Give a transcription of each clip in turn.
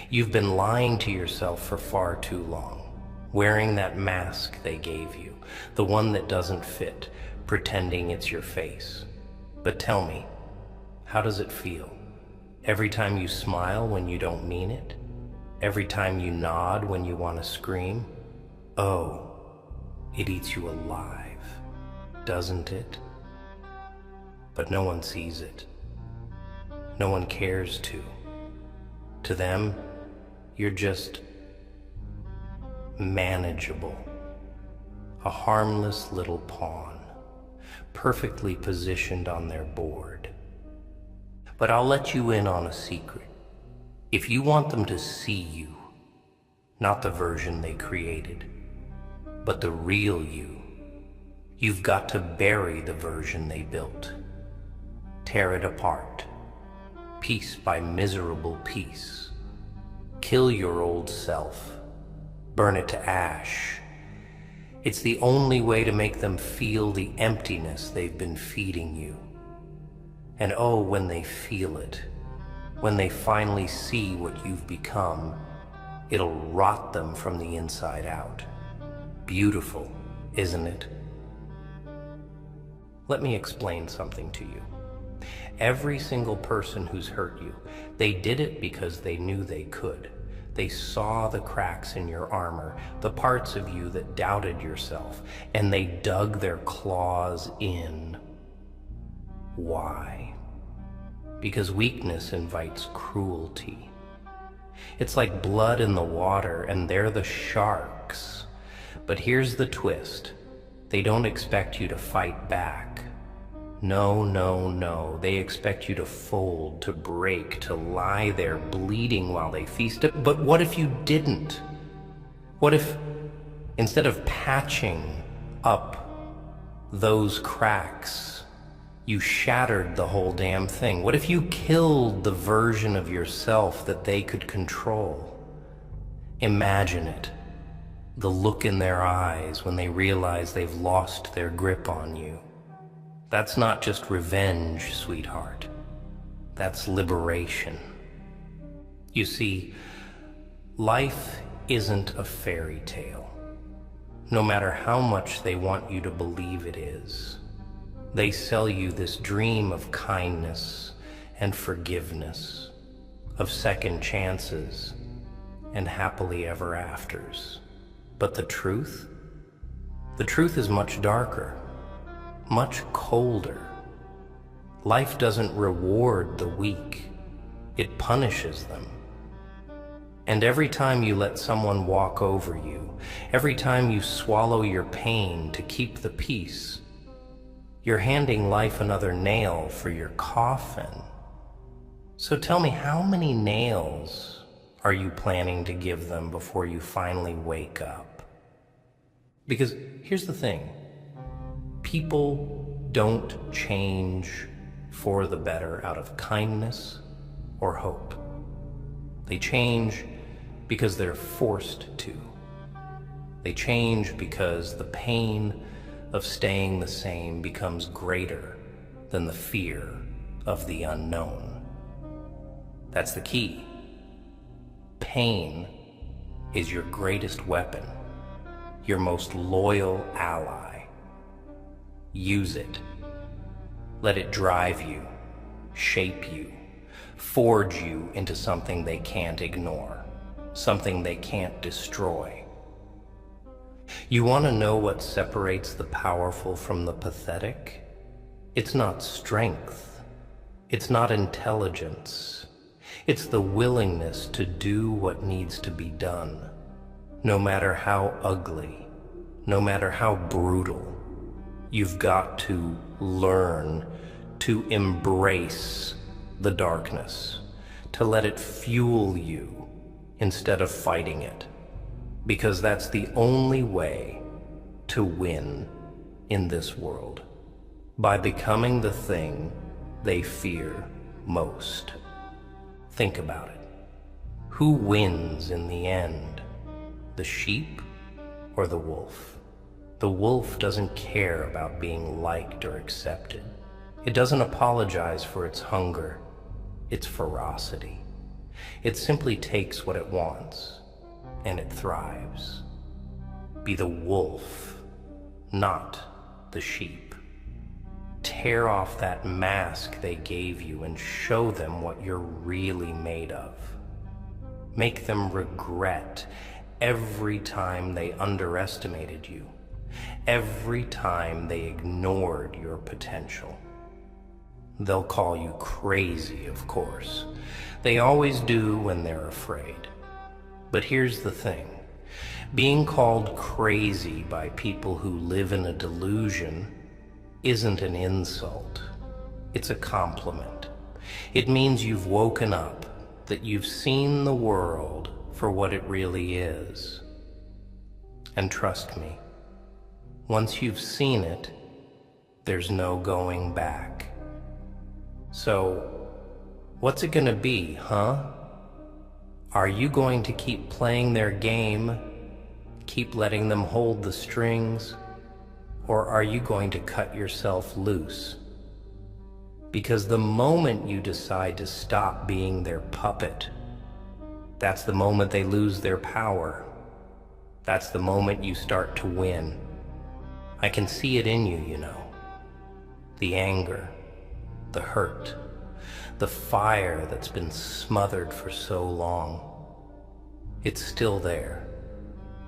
You've been lying to yourself for far too long, wearing that mask they gave you, the one that doesn't fit, pretending it's your face. But tell me, how does it feel? Every time you smile when you don't mean it? Every time you nod when you want to scream? Oh, it eats you alive, doesn't it? But no one sees it. No one cares to. To them, you're just manageable. A harmless little pawn, perfectly positioned on their board. But I'll let you in on a secret. If you want them to see you, not the version they created, but the real you, you've got to bury the version they built. Tear it apart, piece by miserable piece. Kill your old self, burn it to ash. It's the only way to make them feel the emptiness they've been feeding you. And oh, when they feel it, when they finally see what you've become, it'll rot them from the inside out. Beautiful, isn't it? Let me explain something to you. Every single person who's hurt you, they did it because they knew they could. They saw the cracks in your armor, the parts of you that doubted yourself, and they dug their claws in. Why? Because weakness invites cruelty. It's like blood in the water, and they're the sharks. But here's the twist. They don't expect you to fight back. No, no, no. They expect you to fold, to break, to lie there bleeding while they feast it. But what if you didn't? What if, instead of patching up those cracks, you shattered the whole damn thing? What if you killed the version of yourself that they could control? Imagine it. The look in their eyes when they realize they've lost their grip on you. That's not just revenge, sweetheart. That's liberation. You see, life isn't a fairy tale, no matter how much they want you to believe it is. They sell you this dream of kindness and forgiveness, of second chances and happily ever afters. But the truth? The truth is much darker, much colder. Life doesn't reward the weak, it punishes them. And every time you let someone walk over you, every time you swallow your pain to keep the peace, you're handing life another nail for your coffin. So tell me, how many nails are you planning to give them before you finally wake up? Because here's the thing. People don't change for the better out of kindness or hope. They change because they're forced to. They change because the pain of staying the same becomes greater than the fear of the unknown. That's the key. Pain is your greatest weapon, your most loyal ally. Use it. Let it drive you, shape you, forge you into something they can't ignore, something they can't destroy. You want to know what separates the powerful from the pathetic? It's not strength. It's not intelligence. It's the willingness to do what needs to be done, no matter how ugly, no matter how brutal. You've got to learn to embrace the darkness, to let it fuel you instead of fighting it, because that's the only way to win in this world, by becoming the thing they fear most. Think about it. Who wins in the end? The sheep or the wolf? The wolf doesn't care about being liked or accepted. It doesn't apologize for its hunger, its ferocity. It simply takes what it wants, and it thrives. Be the wolf, not the sheep. Tear off that mask they gave you and show them what you're really made of. Make them regret every time they underestimated you, every time they ignored your potential. They'll call you crazy, of course. They always do when they're afraid. But here's the thing. Being called crazy by people who live in a delusion isn't an insult. It's a compliment. It means you've woken up, that you've seen the world for what it really is. And trust me, once you've seen it, there's no going back. So, what's it gonna be, huh? Are you going to keep playing their game, keep letting them hold the strings, or are you going to cut yourself loose? Because the moment you decide to stop being their puppet, that's the moment they lose their power. That's the moment you start to win. I can see it in you, you know. The anger, the hurt, the fire that's been smothered for so long. It's still there,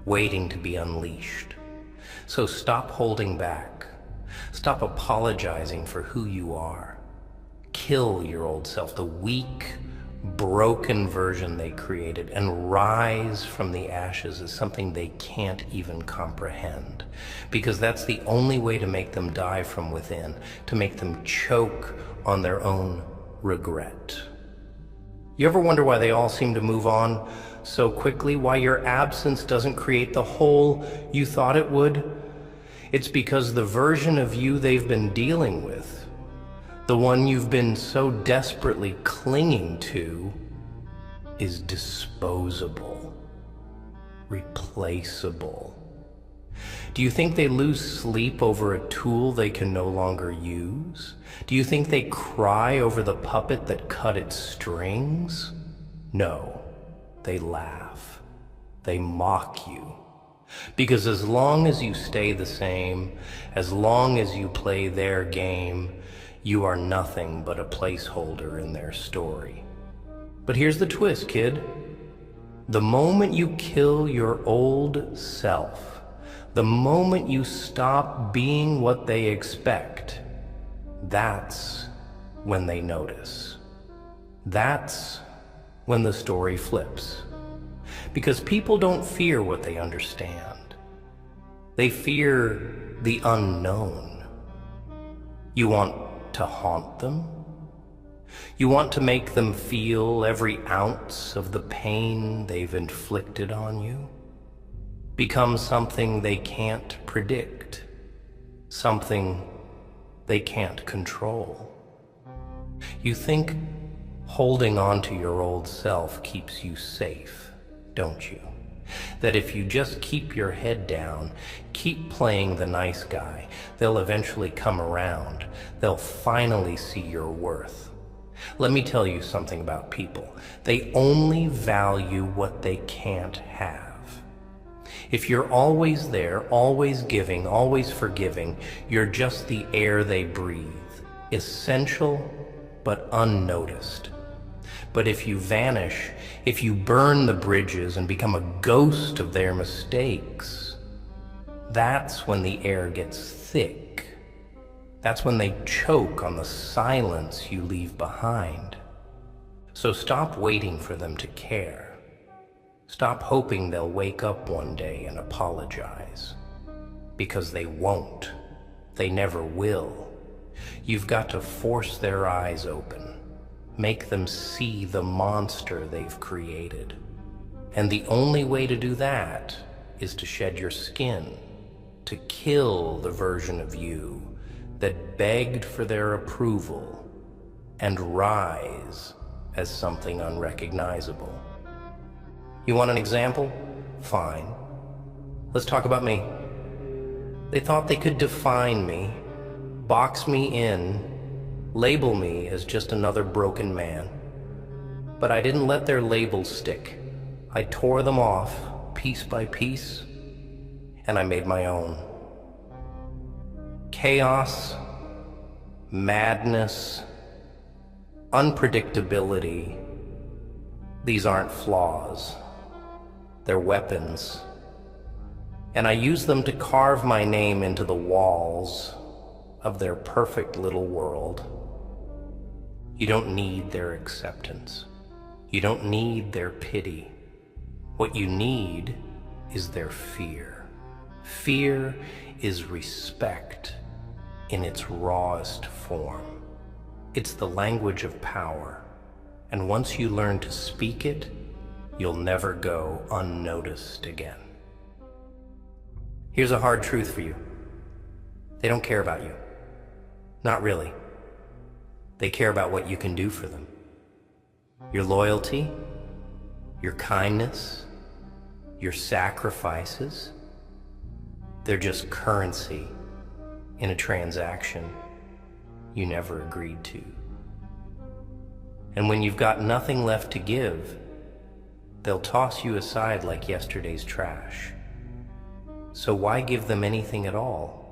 waiting to be unleashed. So stop holding back. Stop apologizing for who you are. Kill your old self, the weak, broken version they created, and rise from the ashes as something they can't even comprehend. Because that's the only way to make them die from within, to make them choke on their own regret. You ever wonder why they all seem to move on so quickly? Why your absence doesn't create the hole you thought it would? It's because the version of you they've been dealing with, the one you've been so desperately clinging to, is disposable, replaceable. Do you think they lose sleep over a tool they can no longer use? Do you think they cry over the puppet that cut its strings? No, they laugh. They mock you. Because as long as you stay the same, as long as you play their game, you are nothing but a placeholder in their story. But here's the twist, kid. The moment you kill your old self, the moment you stop being what they expect, that's when they notice. That's when the story flips. Because people don't fear what they understand. They fear the unknown. You want to haunt them? You want to make them feel every ounce of the pain they've inflicted on you? Become something they can't predict, something they can't control. You think holding on to your old self keeps you safe, don't you? That if you just keep your head down, keep playing the nice guy, they'll eventually come around. They'll finally see your worth. Let me tell you something about people. They only value what they can't have. If you're always there, always giving, always forgiving, you're just the air they breathe, essential but unnoticed. But if you vanish, if you burn the bridges and become a ghost of their mistakes, that's when the air gets thick. That's when they choke on the silence you leave behind. So stop waiting for them to care. Stop hoping they'll wake up one day and apologize. Because they won't. They never will. You've got to force their eyes open. Make them see the monster they've created. And the only way to do that is to shed your skin, to kill the version of you that begged for their approval and rise as something unrecognizable. You want an example? Fine. Let's talk about me. They thought they could define me, box me in, label me as just another broken man. But I didn't let their labels stick. I tore them off, piece by piece, and I made my own. Chaos, madness, unpredictability, these aren't flaws. They're weapons. And I use them to carve my name into the walls of their perfect little world. You don't need their acceptance. You don't need their pity. What you need is their fear. Fear is respect in its rawest form. It's the language of power, and once you learn to speak it, you'll never go unnoticed again. Here's a hard truth for you. They don't care about you. Not really. They care about what you can do for them. Your loyalty, your kindness, your sacrifices, they're just currency in a transaction you never agreed to. And when you've got nothing left to give, they'll toss you aside like yesterday's trash. So why give them anything at all?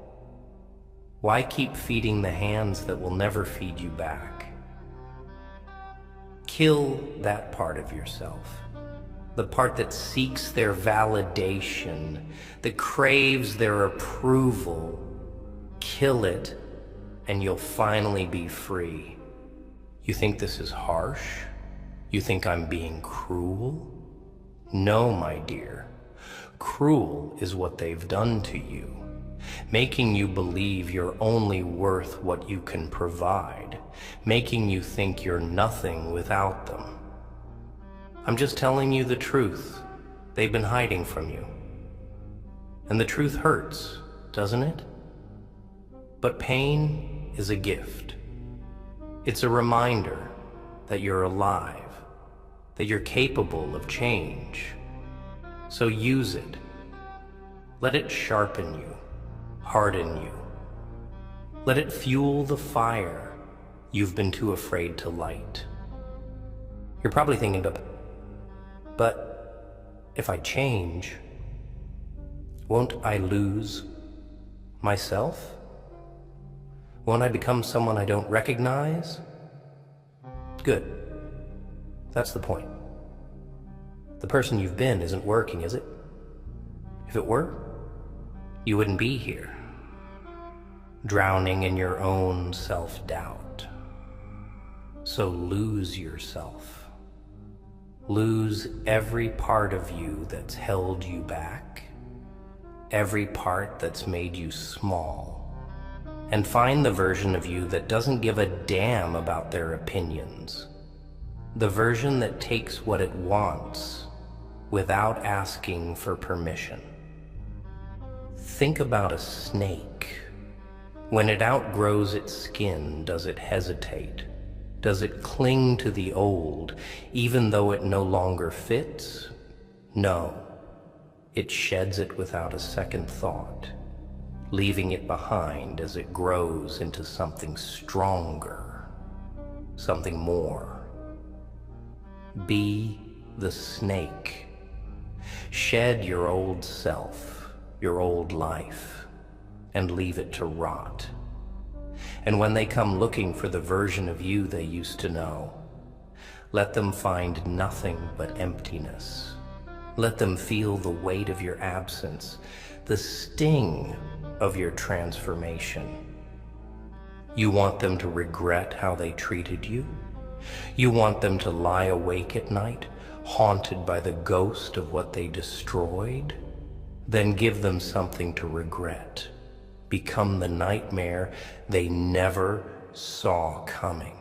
Why keep feeding the hands that will never feed you back? Kill that part of yourself. The part that seeks their validation, that craves their approval. Kill it, and you'll finally be free. You think this is harsh? You think I'm being cruel? No, my dear. Cruel is what they've done to you, making you believe you're only worth what you can provide, making you think you're nothing without them. I'm just telling you the truth they've been hiding from you. And the truth hurts, doesn't it? But pain is a gift. It's a reminder that you're alive, that you're capable of change. So use it. Let it sharpen you, harden you. Let it fuel the fire you've been too afraid to light. You're probably thinking, but if I change, won't I lose myself? Won't I become someone I don't recognize? Good. That's the point. The person you've been isn't working, is it? If it were, you wouldn't be here, drowning in your own self-doubt. So lose yourself. Lose every part of you that's held you back, every part that's made you small, and find the version of you that doesn't give a damn about their opinions, the version that takes what it wants without asking for permission. Think about a snake. When it outgrows its skin, does it hesitate? Does it cling to the old, even though it no longer fits? No. It sheds it without a second thought, leaving it behind as it grows into something stronger, something more. Be the snake. Shed your old self, your old life, and leave it to rot. And when they come looking for the version of you they used to know, let them find nothing but emptiness. Let them feel the weight of your absence, the sting of your transformation. You want them to regret how they treated you? You want them to lie awake at night, haunted by the ghost of what they destroyed? Then give them something to regret. Become the nightmare they never saw coming.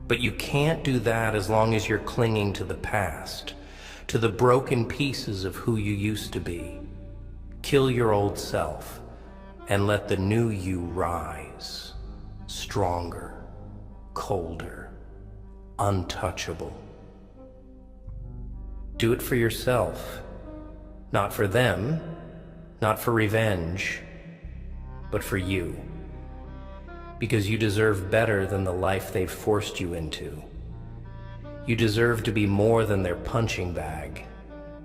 But you can't do that as long as you're clinging to the past, to the broken pieces of who you used to be. Kill your old self and let the new you rise, stronger, colder, untouchable. Do it for yourself, not for them, not for revenge, but for you, because you deserve better than the life they've forced you into. You deserve to be more than their punching bag,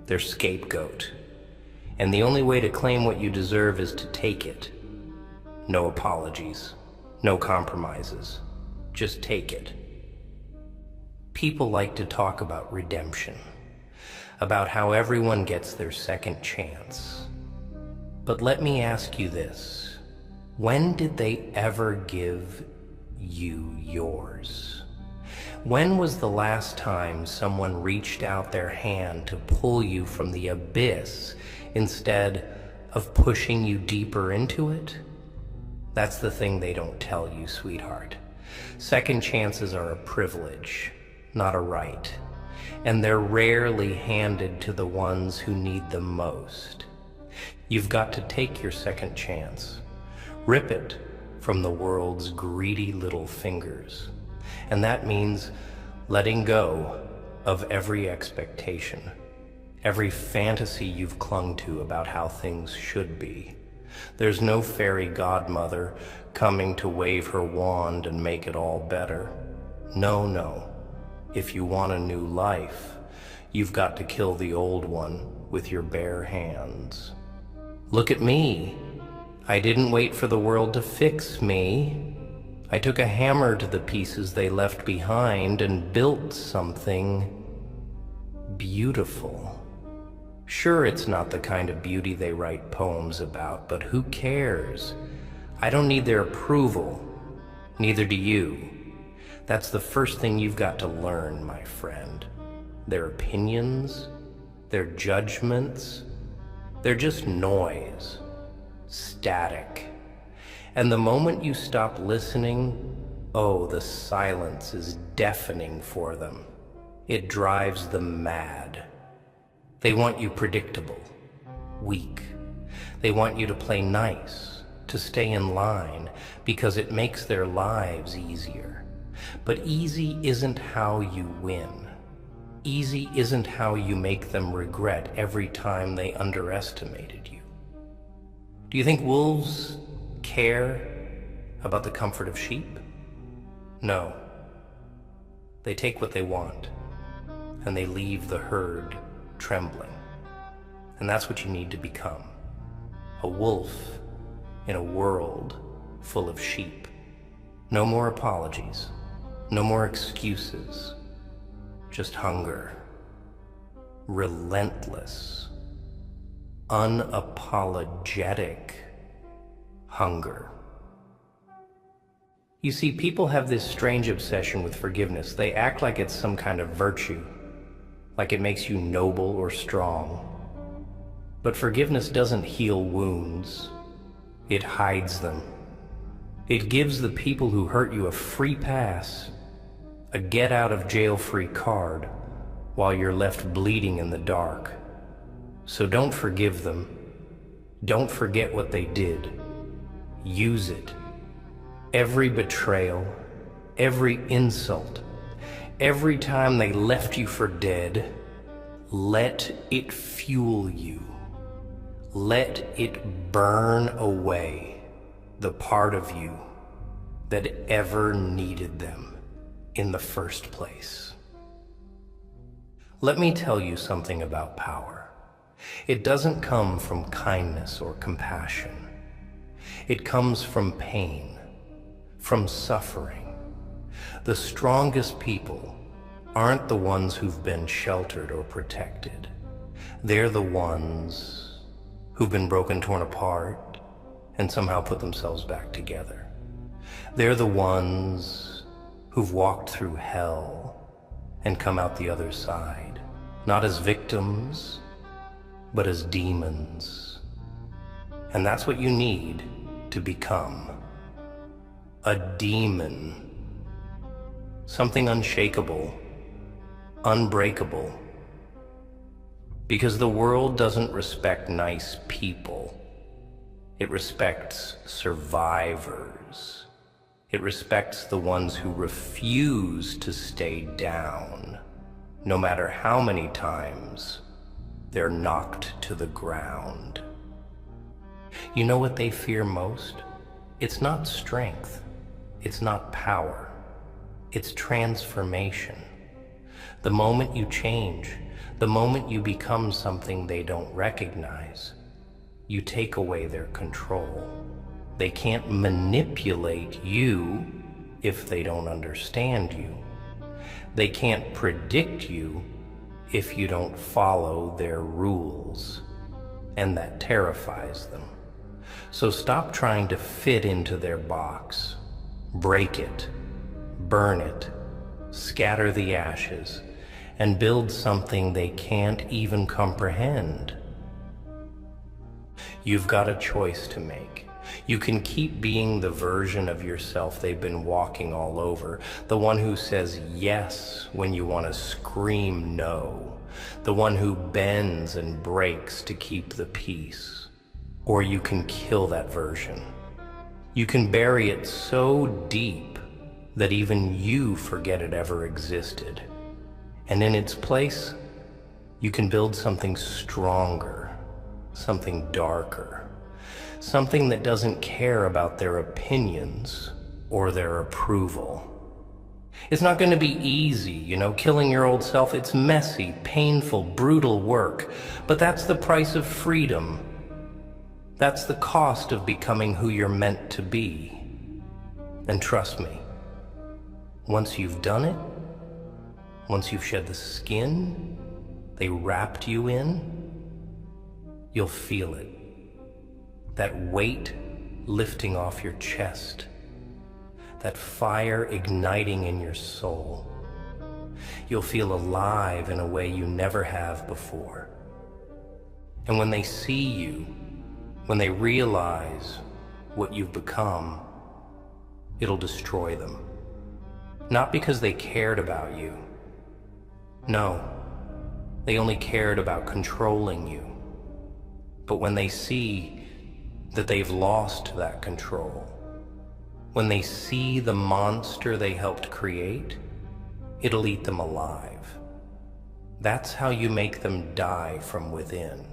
their scapegoat. And the only way to claim what you deserve is to take it. No apologies, no compromises. Just take it. People like to talk about redemption, about how everyone gets their second chance. But let me ask you this. When did they ever give you yours? When was the last time someone reached out their hand to pull you from the abyss instead of pushing you deeper into it? That's the thing they don't tell you, sweetheart. Second chances are a privilege, not a right. And they're rarely handed to the ones who need them most. You've got to take your second chance. Rip it from the world's greedy little fingers. And that means letting go of every expectation, every fantasy you've clung to about how things should be. There's no fairy godmother coming to wave her wand and make it all better. No, no. If you want a new life, you've got to kill the old one with your bare hands. Look at me. I didn't wait for the world to fix me. I took a hammer to the pieces they left behind and built something beautiful. Sure, it's not the kind of beauty they write poems about, but who cares? I don't need their approval, neither do you. That's the first thing you've got to learn, my friend. Their opinions, their judgments, they're just noise, static. And the moment you stop listening, oh, the silence is deafening for them. It drives them mad. They want you predictable, weak. They want you to play nice, to stay in line, because it makes their lives easier. But easy isn't how you win. Easy isn't how you make them regret every time they underestimated you. Do you think wolves care about the comfort of sheep? No. They take what they want, and they leave the herd trembling. And that's what you need to become. A wolf in a world full of sheep. No more apologies. No more excuses. Just hunger. Relentless. Unapologetic hunger. You see, people have this strange obsession with forgiveness. They act like it's some kind of virtue, like it makes you noble or strong. But forgiveness doesn't heal wounds. It hides them. It gives the people who hurt you a free pass, a get-out-of-jail-free card, while you're left bleeding in the dark. So don't forgive them. Don't forget what they did. Use it. Every betrayal, every insult, every time they left you for dead, let it fuel you. Let it burn away the part of you that ever needed them in the first place. Let me tell you something about power. It doesn't come from kindness or compassion. It comes from pain, from suffering. The strongest people aren't the ones who've been sheltered or protected. They're the ones who've been broken, torn apart, and somehow put themselves back together. They're the ones who've walked through hell and come out the other side, not as victims, but as demons. And that's what you need to become. A demon. Something unshakable, unbreakable. Because the world doesn't respect nice people. It respects survivors. It respects the ones who refuse to stay down, no matter how many times they're knocked to the ground. You know what they fear most? It's not strength. It's not power. It's transformation. The moment you change, the moment you become something they don't recognize, you take away their control. They can't manipulate you if they don't understand you. They can't predict you if you don't follow their rules, and that terrifies them. So stop trying to fit into their box. Break it, burn it, scatter the ashes, and build something they can't even comprehend. You've got a choice to make. You can keep being the version of yourself they've been walking all over, the one who says yes when you want to scream no, the one who bends and breaks to keep the peace. Or you can kill that version. You can bury it so deep that even you forget it ever existed. And in its place, you can build something stronger, something darker, something that doesn't care about their opinions or their approval. It's not going to be easy, killing your old self. It's messy, painful, brutal work, but that's the price of freedom. That's the cost of becoming who you're meant to be. And trust me, once you've done it, once you've shed the skin they wrapped you in, you'll feel it. That weight lifting off your chest, that fire igniting in your soul. You'll feel alive in a way you never have before. And when they see you, when they realize what you've become, it'll destroy them. Not because they cared about you. No, they only cared about controlling you. But when they see that they've lost that control, when they see the monster they helped create, it'll eat them alive. That's how you make them die from within.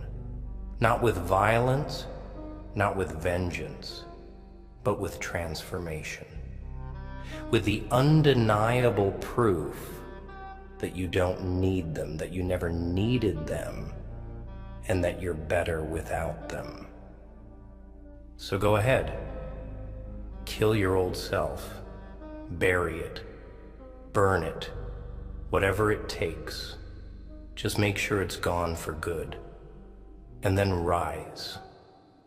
Not with violence, not with vengeance, but with transformation. With the undeniable proof that you don't need them, that you never needed them, and that you're better without them. So go ahead. Kill your old self. Bury it. Burn it. Whatever it takes. Just make sure it's gone for good. And then rise.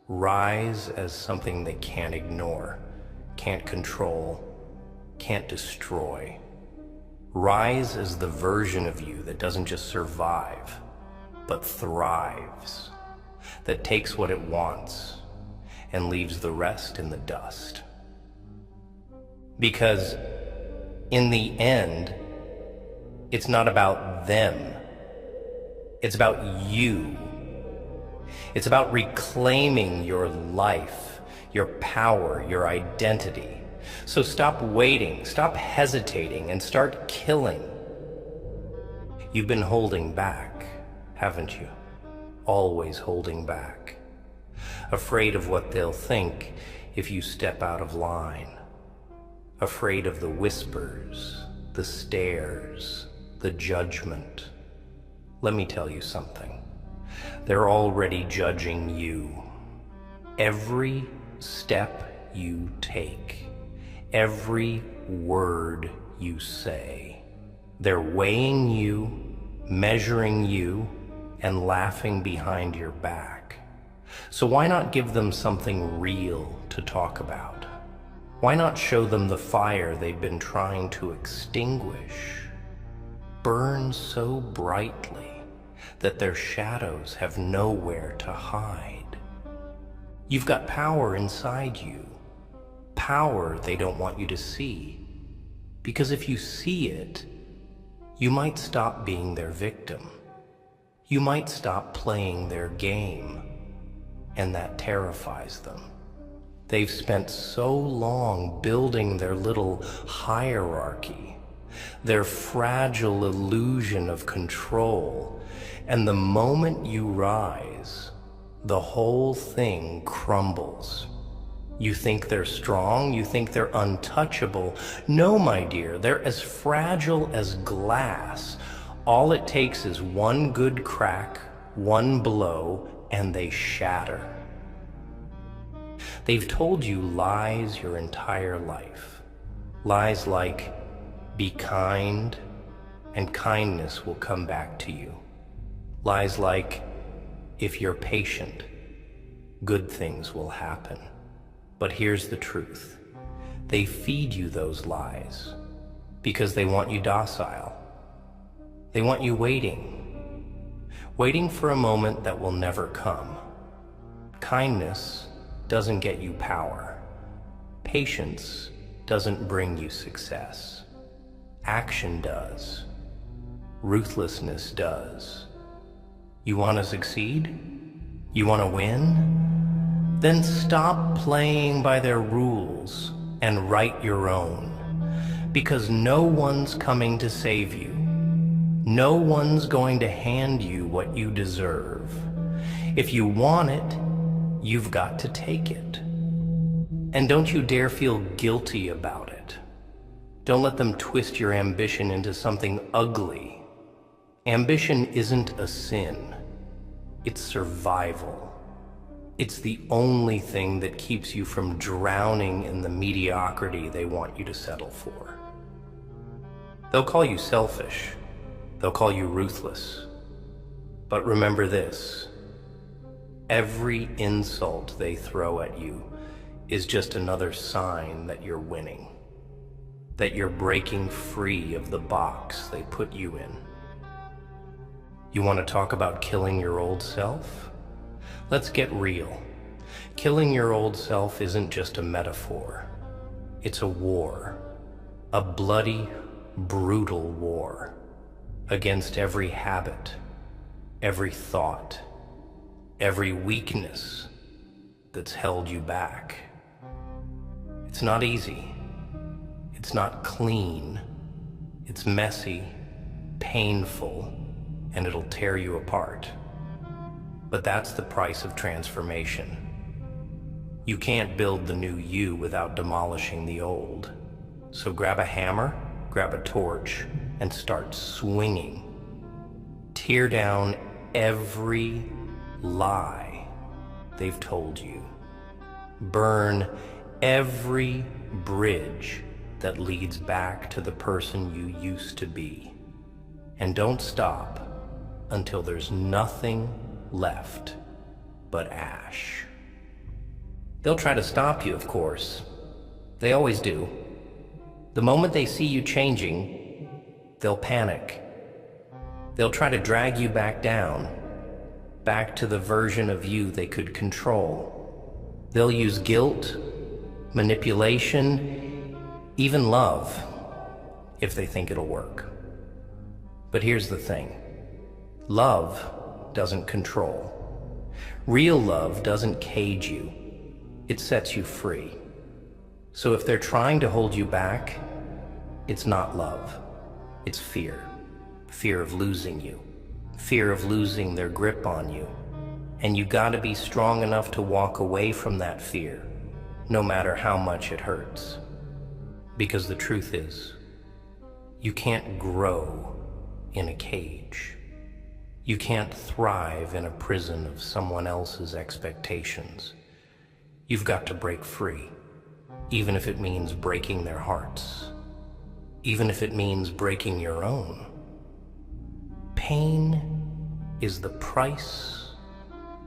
Rise as something they can't ignore, can't control, can't destroy. Rise as the version of you that doesn't just survive, but thrives, that takes what it wants and leaves the rest in the dust. Because in the end, it's not about them. It's about you. It's about reclaiming your life, your power, your identity. So stop waiting, stop hesitating, and start killing. You've been holding back, haven't you? Always holding back. Afraid of what they'll think if you step out of line. Afraid of the whispers, the stares, the judgment. Let me tell you something. They're already judging you. Every step you take, every word you say, they're weighing you, measuring you, and laughing behind your back. So why not give them something real to talk about? Why not show them the fire they've been trying to extinguish? Burn so brightly that their shadows have nowhere to hide. You've got power inside you, power they don't want you to see, because if you see it, you might stop being their victim. You might stop playing their game, and that terrifies them. They've spent so long building their little hierarchy, their fragile illusion of control, and the moment you rise, the whole thing crumbles. You think they're strong, you think they're untouchable. No, my dear, they're as fragile as glass, All it takes is one good crack, one blow, and they shatter. They've told you lies your entire life. Lies like, be kind, and kindness will come back to you. Lies like, if you're patient, good things will happen. But here's the truth. They feed you those lies because they want you docile. They want you waiting for a moment that will never come. Kindness doesn't get you power. Patience doesn't bring you success. Action does. Ruthlessness does. You want to succeed? You want to win? Then stop playing by their rules and write your own. Because no one's coming to save you. No one's going to hand you what you deserve. If you want it, you've got to take it. And don't you dare feel guilty about it. Don't let them twist your ambition into something ugly. Ambition isn't a sin. It's survival. It's the only thing that keeps you from drowning in the mediocrity they want you to settle for. They'll call you selfish. They'll call you ruthless. But remember this. Every insult they throw at you is just another sign that you're winning. That you're breaking free of the box they put you in. You want to talk about killing your old self? Let's get real. Killing your old self isn't just a metaphor. It's a war. A bloody, brutal war. Against every habit, every thought, every weakness that's held you back. It's not easy. It's not clean. It's messy, painful, and it'll tear you apart. But that's the price of transformation. You can't build the new you without demolishing the old. So grab a hammer, grab a torch, and start swinging. Tear down every lie they've told you. Burn every bridge that leads back to the person you used to be. And don't stop until there's nothing left but ash. They'll try to stop you, of course. They always do. The moment they see you changing, they'll panic. They'll try to drag you back down, back to the version of you they could control. They'll use guilt, manipulation, even love, if they think it'll work. But here's the thing. Love doesn't control. Real love doesn't cage you. It sets you free. So if they're trying to hold you back, it's not love. It's fear. Fear of losing you. Fear of losing their grip on you. And you gotta be strong enough to walk away from that fear, no matter how much it hurts. Because the truth is, you can't grow in a cage. You can't thrive in a prison of someone else's expectations. You've got to break free, even if it means breaking their hearts, even if it means breaking your own. Pain is the price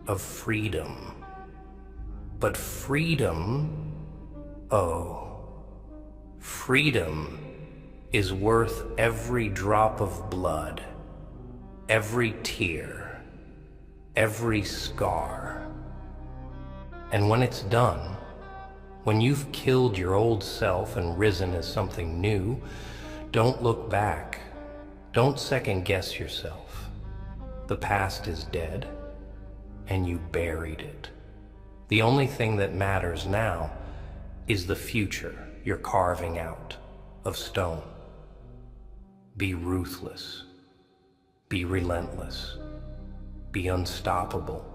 of freedom. But freedom, freedom is worth every drop of blood, every tear, every scar. And when it's done, when you've killed your old self and risen as something new, don't look back. Don't second guess yourself. The past is dead, and you buried it. The only thing that matters now is the future you're carving out of stone. Be ruthless. Be relentless. Be unstoppable.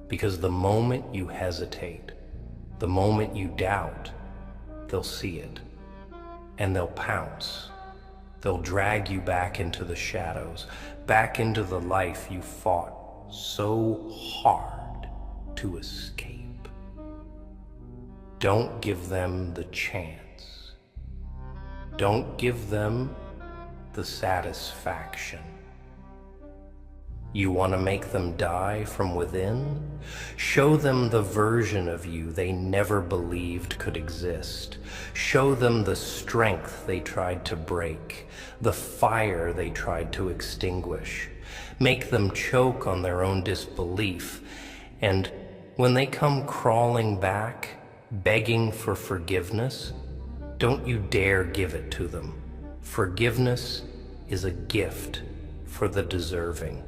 Because the moment you hesitate, the moment you doubt, they'll see it, and they'll pounce. They'll drag you back into the shadows, back into the life you fought so hard to escape. Don't give them the chance. Don't give them the satisfaction. You want to make them die from within? Show them the version of you they never believed could exist. Show them the strength they tried to break, the fire they tried to extinguish. Make them choke on their own disbelief. And when they come crawling back, begging for forgiveness, don't you dare give it to them. Forgiveness is a gift for the deserving.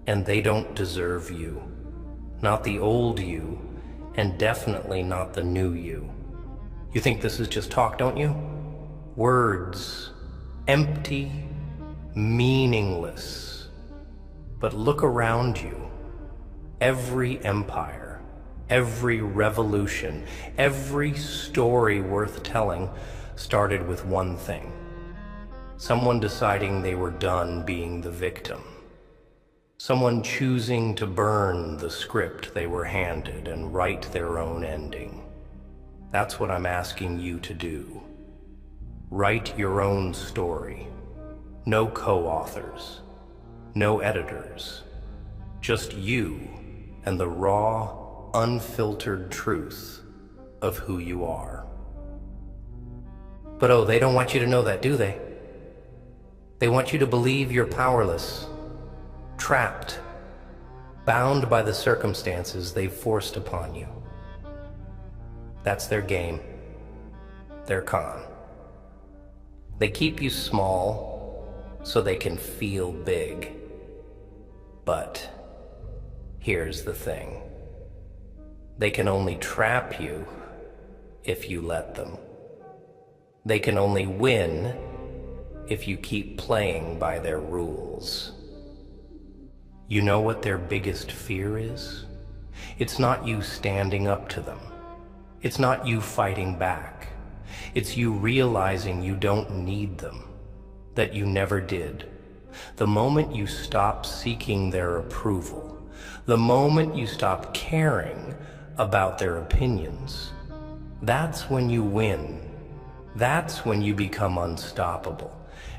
And they don't deserve you. Not the old you, and definitely not the new you. You think this is just talk, don't you? Words, empty, meaningless. But look around you. Every empire, every revolution, every story worth telling started with one thing. Someone deciding they were done being the victim. Someone choosing to burn the script they were handed and write their own ending. That's what I'm asking you to do. Write your own story. No co-authors, no editors, just you and the raw, unfiltered truth of who you are. But oh, they don't want you to know that, do they? They want you to believe you're powerless. Trapped, bound by the circumstances they've forced upon you. That's their game, their con. They keep you small so they can feel big. But here's the thing. They can only trap you if you let them. They can only win if you keep playing by their rules. You know what their biggest fear is? It's not you standing up to them. It's not you fighting back. It's you realizing you don't need them, that you never did. The moment you stop seeking their approval, the moment you stop caring about their opinions, that's when you win. That's when you become unstoppable.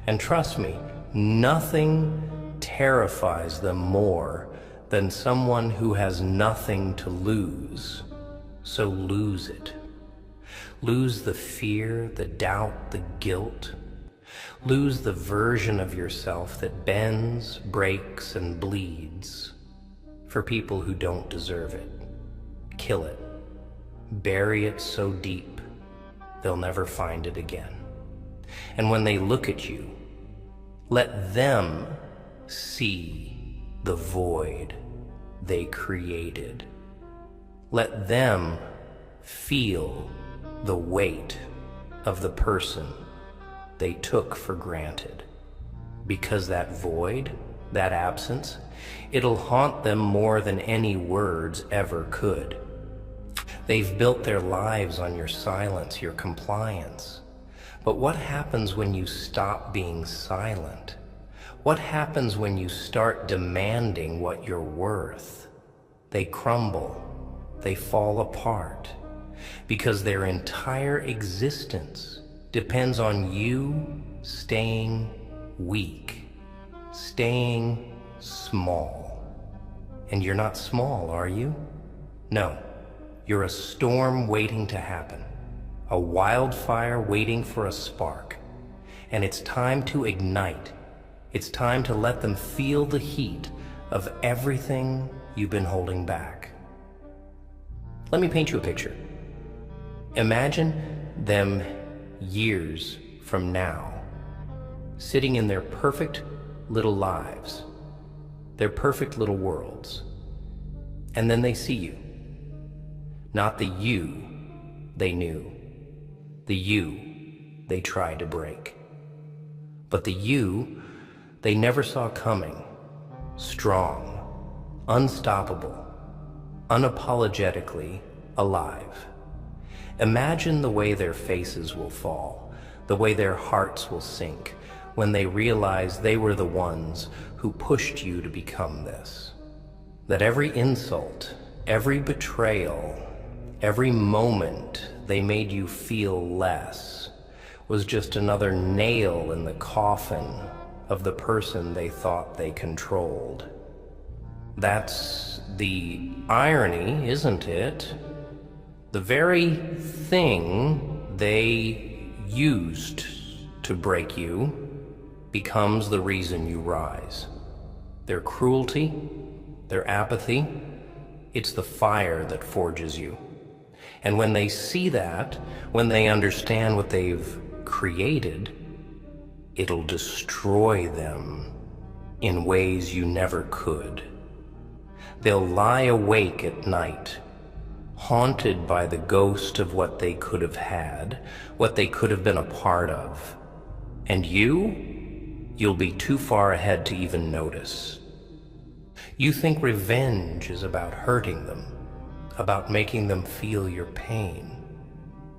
And trust me, nothing terrifies them more than someone who has nothing to lose. So lose it. Lose the fear, the doubt, the guilt. Lose the version of yourself that bends, breaks, and bleeds for people who don't deserve it. Kill it. Bury it so deep they'll never find it again. And when they look at you, let them see the void they created. Let them feel the weight of the person they took for granted. Because that void, that absence, it'll haunt them more than any words ever could. They've built their lives on your silence, your compliance. But what happens when you stop being silent? What happens when you start demanding what you're worth? They crumble, they fall apart, because their entire existence depends on you staying weak, staying small. And you're not small, are you? No, you're a storm waiting to happen, a wildfire waiting for a spark. And it's time to ignite. It's time to let them feel the heat of everything you've been holding back. Let me paint you a picture. Imagine them years from now, sitting in their perfect little lives, their perfect little worlds, and then they see you. Not the you they knew, the you they tried to break, but the you they never saw coming, strong, unstoppable, unapologetically alive. Imagine the way their faces will fall, the way their hearts will sink, when they realized they were the ones who pushed you to become this. That every insult, every betrayal, every moment they made you feel less was just another nail in the coffin of the person they thought they controlled. That's the irony, isn't it? The very thing they used to break you becomes the reason you rise. Their cruelty, their apathy, it's the fire that forges you. And when they see that, when they understand what they've created, it'll destroy them in ways you never could. They'll lie awake at night, haunted by the ghost of what they could have had, what they could have been a part of. And you'll be too far ahead to even notice. You think revenge is about hurting them, about making them feel your pain.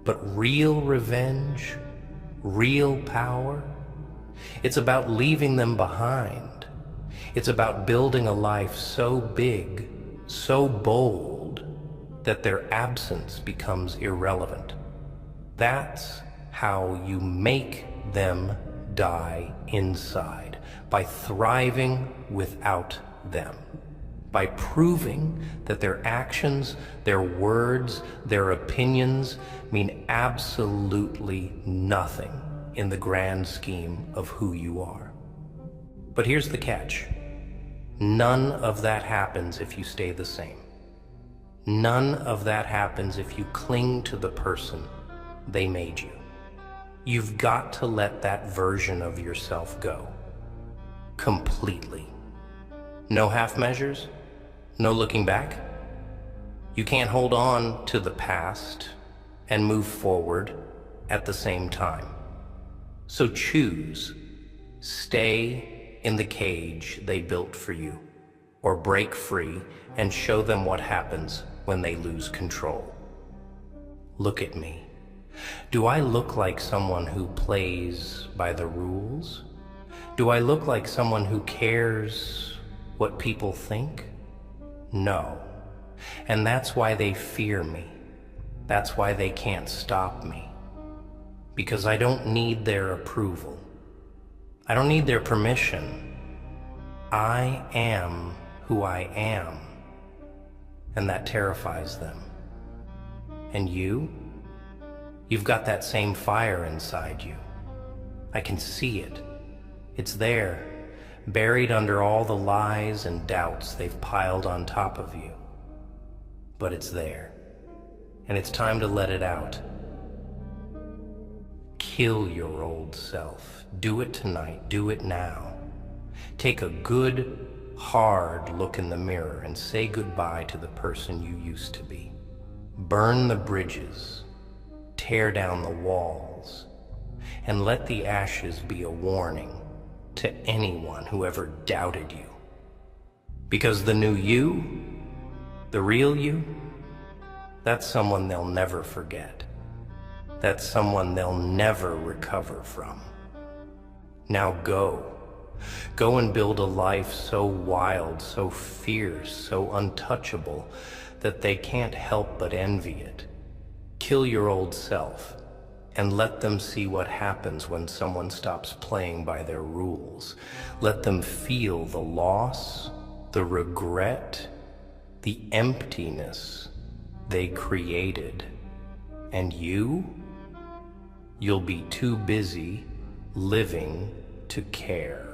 But real revenge, real power, it's about leaving them behind. It's about building a life so big, so bold, that their absence becomes irrelevant. That's how you make them die inside, by thriving without them, by proving that their actions, their words, their opinions mean absolutely nothing in the grand scheme of who you are. But here's the catch. None of that happens if you stay the same. None of that happens if you cling to the person they made you. You've got to let that version of yourself go. Completely. No half measures, no looking back. You can't hold on to the past and move forward at the same time. So choose. Stay in the cage they built for you, or break free and show them what happens when they lose control. Look at me. Do I look like someone who plays by the rules? Do I look like someone who cares what people think? No. And that's why they fear me. That's why they can't stop me. Because I don't need their approval. I don't need their permission. I am who I am. And that terrifies them. And you've got that same fire inside you. I can see it. It's there, buried under all the lies and doubts they've piled on top of you. But it's there, and it's time to let it out. Kill your old self. Do it tonight. Do it now. Take a good, hard look in the mirror and say goodbye to the person you used to be. Burn the bridges. Tear down the walls. And let the ashes be a warning to anyone who ever doubted you. Because the new you, the real you, that's someone they'll never forget. That's someone they'll never recover from. Now go. Go and build a life so wild, so fierce, so untouchable that they can't help but envy it. Kill your old self and let them see what happens when someone stops playing by their rules. Let them feel the loss, the regret, the emptiness they created. And you'll be too busy living to care.